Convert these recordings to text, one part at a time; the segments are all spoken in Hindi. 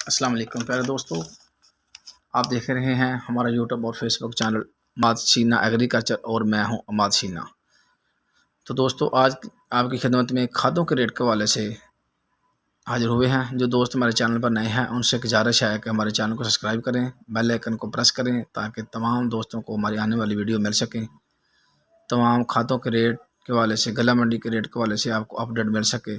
अस्सलाम वालेकुम प्यारे दोस्तों, आप देख रहे हैं हमारा यूट्यूब और फेसबुक चैनल अमाद शीना एग्रीकल्चर और मैं हूं अमाद शीना। तो दोस्तों आज आपकी खिदमत में खादों के रेट के हवाले से हाजिर हुए हैं। जो दोस्त हमारे चैनल पर नए हैं उनसे गुजारिश है कि हमारे चैनल को सब्सक्राइब करें, बेल आइकन को प्रेस करें ताकि तमाम दोस्तों को हमारी आने वाली वीडियो मिल सकें। तमाम खादों के रेट के हवाले से, गला मंडी के रेट के हवाले से आपको अपडेट मिल सके।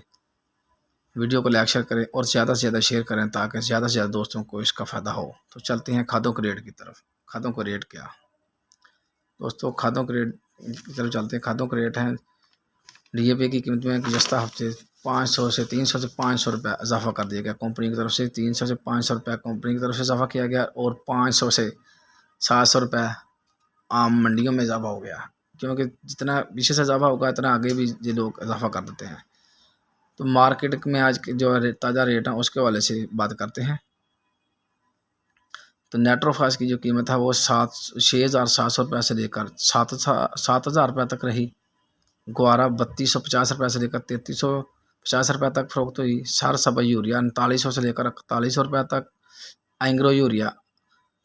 वीडियो को लाइक शेयर करें और ज़्यादा से ज़्यादा शेयर करें ताकि ज़्यादा से ज़्यादा दोस्तों को इसका फ़ायदा हो। तो चलते हैं खादों के रेट की तरफ। खादों का रेट क्या दोस्तों, खादों के रेट की तरफ चलते हैं। खादों के रेट हैं डीएपी की कीमत में गुज़श्ता हफ्ते 500 से 300 से 500 रुपये इजाफा कर दिया गया कंपनी की तरफ से। 300 से 500 रुपये कंपनी की तरफ से इजाफा किया गया और 500 से 700 रुपये आम मंडियों में इजाफा हो गया, क्योंकि जितना पीछे से इजाफा होगा इतना आगे भी ये लोग इजाफा कर देते हैं। तो मार्केट में आज के जो ताज़ा रेट है उसके वाले से बात करते हैं। तो नेट्रोफास की जो कीमत है वो 6,700 रुपये से लेकर 7,000 रुपये तक रही। ग्वारा 3,250 रुपये से लेकर 3,350 रुपये तक फरोख्त हुई। सार सबा यूरिया 3900 से लेकर 4100 रुपये तक। एंग्रो यूरिया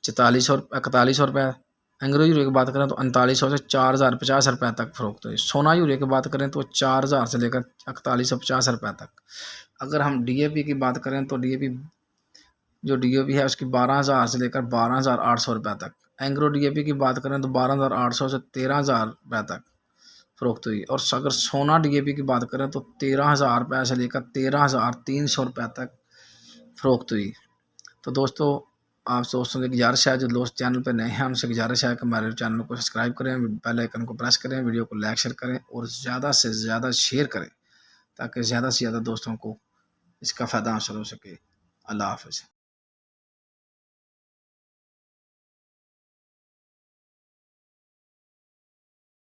4100 रुपये। एंग्रो यूरिया की बात करें तो 3900 से 4,050 रुपये तक फरोख्त हुई। सोना यूरिया की बात करें तो 4,000 से लेकर 4,150 रुपये तक। अगर हम डीएपी की बात करें तो डीएपी है उसकी 12,000 से लेकर 12,800 रुपये तक। एंग्रो डीएपी की बात करें तो 12,800 से 13,000 रुपये तक फरोख्त हुई। और अगर सोना डीएपी की बात करें तो 13,000 रुपये से लेकर 13,300 रुपये तक फरोख्त हुई। तो दोस्तों आप दोस्तों से गुजारिश है, जो दोस्त चैनल पर नए हैं उनसे गुजारिश है कि हमारे चैनल को सब्सक्राइब करें, बेल आइकन को प्रेस करें, वीडियो को लाइक शेयर करें और ज़्यादा से ज़्यादा शेयर करें ताकि ज़्यादा से ज़्यादा दोस्तों को इसका फ़ायदा हासिल हो सके। अल्लाह हाफ़िज़।